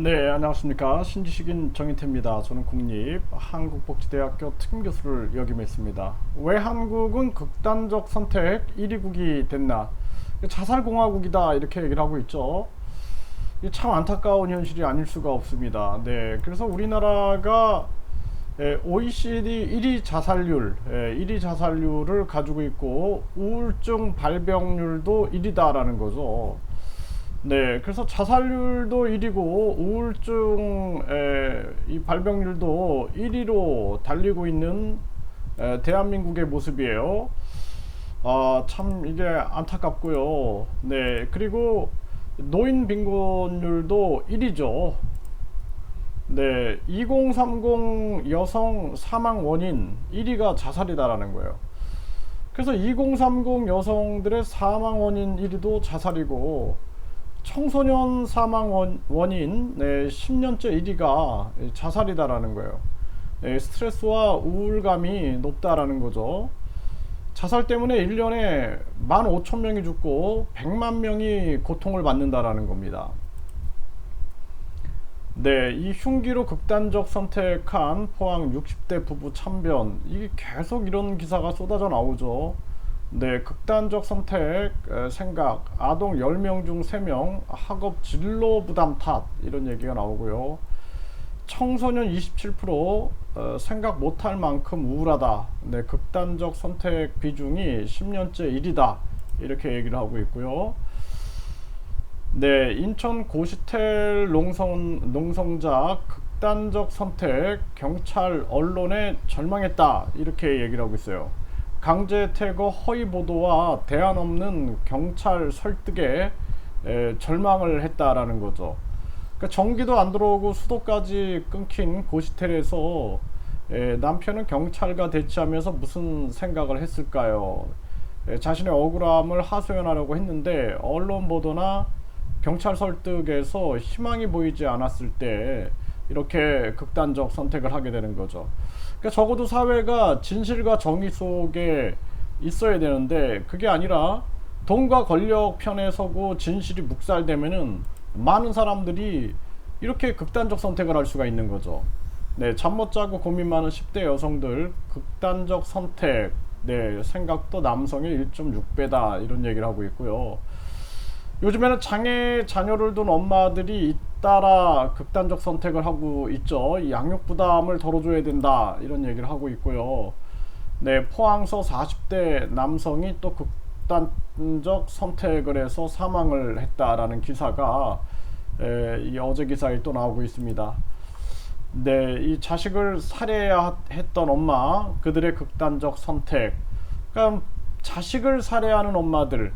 네, 안녕하십니까. 신지식인 정인태입니다. 저는 국립한국복지대학교 특임교수를 역임했습니다. 왜 한국은 극단적 선택 1위국이 됐나? 자살공화국이다 이렇게 얘기를 하고 있죠. 이게 참 안타까운 현실이 아닐 수가 없습니다. 네, 그래서 우리나라가 OECD 1위 자살률, 1위 자살률을 가지고 있고 우울증 발병률도 1위다라는 거죠. 네, 그래서 자살률도 1위고 우울증 이 발병률도 1위로 달리고 있는 대한민국의 모습이에요. 아, 참 이게 안타깝고요. 네, 그리고 노인 빈곤율도 1위죠. 네, 2030 여성 사망 원인 1위가 자살이다라는 거예요. 그래서 2030 여성들의 사망 원인 1위도 자살이고 청소년 사망 원인 10년째 1위가 자살이다라는 거예요. 스트레스와 우울감이 높다라는 거죠. 자살 때문에 1년에 15,000명이 죽고 100만 명이 고통을 받는다라는 겁니다. 네, 이 흉기로 극단적 선택한 포항 60대 부부 참변, 이게 계속 이런 기사가 쏟아져 나오죠. 네, 극단적 선택, 생각, 아동 10명 중 3명, 학업 진로 부담 탓, 이런 얘기가 나오고요. 청소년 27%, 생각 못할 만큼 우울하다. 네, 극단적 선택 비중이 10년째 1위다. 이렇게 얘기를 하고 있고요. 네, 인천 고시텔 농성자 극단적 선택, 경찰 언론에 절망했다. 이렇게 얘기를 하고 있어요. 강제 퇴거 허위 보도와 대안 없는 경찰 설득에 절망을 했다라는 거죠. 그러니까 전기도 안 들어오고 수도까지 끊긴 고시텔에서 남편은 경찰과 대치하면서 무슨 생각을 했을까요? 자신의 억울함을 하소연하려고 했는데 언론 보도나 경찰 설득에서 희망이 보이지 않았을 때 이렇게 극단적 선택을 하게 되는 거죠. 그러니까 적어도 사회가 진실과 정의 속에 있어야 되는데 그게 아니라 돈과 권력 편에 서고 진실이 묵살되면은 많은 사람들이 이렇게 극단적 선택을 할 수가 있는 거죠. 네, 잠 못 자고 고민 많은 10대 여성들 극단적 선택, 네, 생각도 남성의 1.6배다 이런 얘기를 하고 있고요. 요즘에는 장애 자녀를 둔 엄마들이 잇따라 극단적 선택을 하고 있죠. 이 양육 부담을 덜어줘야 된다 이런 얘기를 하고 있고요. 네, 포항서 40대 남성이 또 극단적 선택을 해서 사망을 했다라는 기사가 이 어제 기사에 또 나오고 있습니다. 네, 이 자식을 살해했던 엄마, 그들의 극단적 선택. 그러니까 자식을 살해하는 엄마들,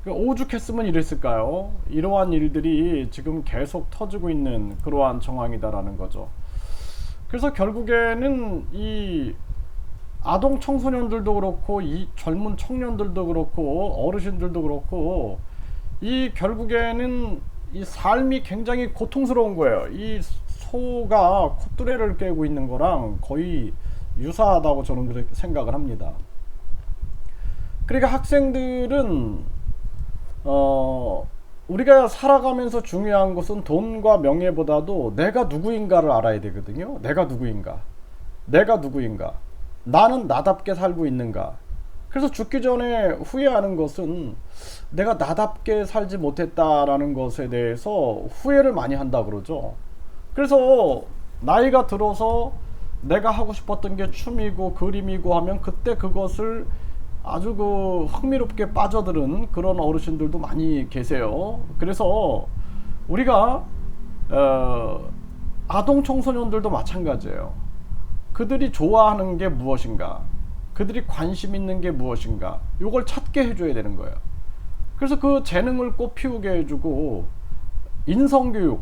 오죽했으면 이랬을까요? 이러한 일들이 지금 계속 터지고 있는 그러한 정황이다라는 거죠. 그래서 결국에는 이 아동 청소년들도 그렇고 이 젊은 청년들도 그렇고 어르신들도 그렇고 이 결국에는 이 삶이 굉장히 고통스러운 거예요. 이 소가 콧뚜레를 깨고 있는 거랑 거의 유사하다고 저는 그렇게 생각을 합니다. 그러니까 학생들은 우리가 살아가면서 중요한 것은 돈과 명예보다도 내가 누구인가를 알아야 되거든요. 내가 누구인가? 내가 누구인가? 나는 나답게 살고 있는가? 그래서 죽기 전에 후회하는 것은 내가 나답게 살지 못했다라는 것에 대해서 후회를 많이 한다 그러죠. 그래서 나이가 들어서 내가 하고 싶었던 게 춤이고 그림이고 하면 그때 그것을 아주 그 흥미롭게 빠져드는 그런 어르신들도 많이 계세요. 그래서 우리가 아동 청소년들도 마찬가지예요. 그들이 좋아하는 게 무엇인가, 그들이 관심 있는 게 무엇인가, 이걸 찾게 해줘야 되는 거예요. 그래서 그 재능을 꽃피우게 해주고 인성교육,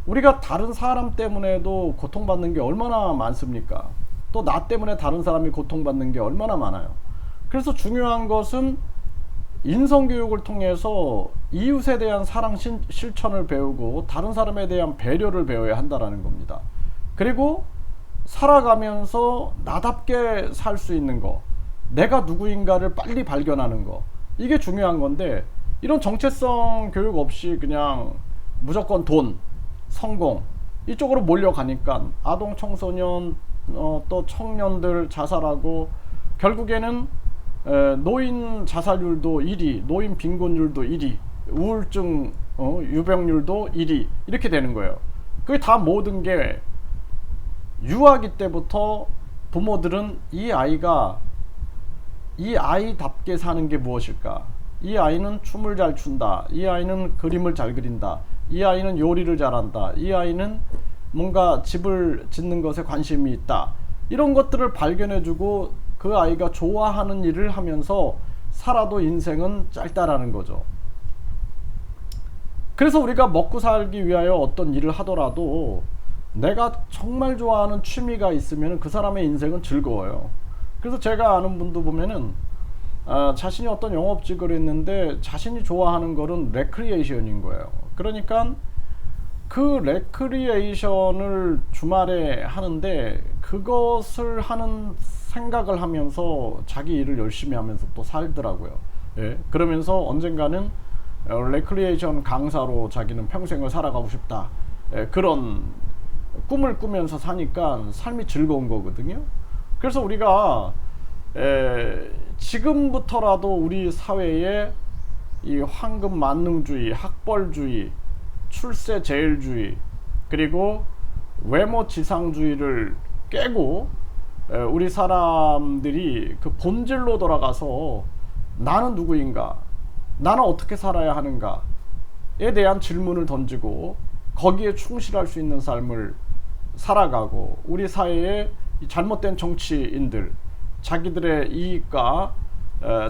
우리가 다른 사람 때문에도 고통받는 게 얼마나 많습니까? 또 나 때문에 다른 사람이 고통받는 게 얼마나 많아요. 그래서 중요한 것은 인성교육을 통해서 이웃에 대한 사랑 실천을 배우고 다른 사람에 대한 배려를 배워야 한다는 겁니다. 그리고 살아가면서 나답게 살 수 있는 거, 내가 누구인가를 빨리 발견하는 거, 이게 중요한 건데 이런 정체성 교육 없이 그냥 무조건 돈, 성공 이쪽으로 몰려가니까 아동 청소년 또 청년들 자살하고 결국에는 노인 자살률도 1위, 노인 빈곤율도 1위, 우울증 유병률도 1위 이렇게 되는 거예요. 그게 다 모든 게 유아기 때부터 부모들은 이 아이답게 사는 게 무엇일까? 이 아이는 춤을 잘 춘다. 이 아이는 그림을 잘 그린다. 이 아이는 요리를 잘한다. 이 아이는 뭔가 집을 짓는 것에 관심이 있다. 이런 것들을 발견해주고 그 아이가 좋아하는 일을 하면서 살아도 인생은 짧다라는 거죠. 그래서 우리가 먹고 살기 위하여 어떤 일을 하더라도 내가 정말 좋아하는 취미가 있으면 그 사람의 인생은 즐거워요. 그래서 제가 아는 분도 보면은 자신이 어떤 영업직을 했는데 자신이 좋아하는 거는 레크리에이션인 거예요. 그러니까 그 레크리에이션을 주말에 하는데 그것을 하는 생각을 하면서 자기 일을 열심히 하면서 또 살더라고요. 예, 그러면서 언젠가는 레크리에이션 강사로 자기는 평생을 살아가고 싶다. 예, 그런 꿈을 꾸면서 사니까 삶이 즐거운 거거든요. 그래서 우리가 지금부터라도 우리 사회에 이 황금 만능주의, 학벌주의, 출세 제일주의, 그리고 외모 지상주의를 깨고 우리 사람들이 그 본질로 돌아가서 나는 누구인가, 나는 어떻게 살아야 하는가에 대한 질문을 던지고 거기에 충실할 수 있는 삶을 살아가고, 우리 사회의 잘못된 정치인들 자기들의 이익과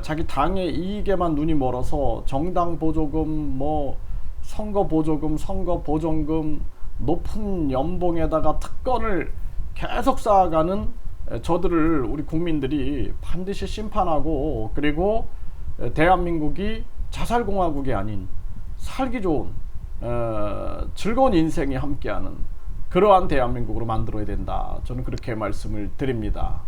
자기 당의 이익에만 눈이 멀어서 정당 보조금, 뭐 선거 보조금, 선거 보정금, 높은 연봉에다가 특권을 계속 쌓아가는 저들을 우리 국민들이 반드시 심판하고, 그리고 대한민국이 자살공화국이 아닌 살기 좋은 즐거운 인생이 함께하는 그러한 대한민국으로 만들어야 된다. 저는 그렇게 말씀을 드립니다.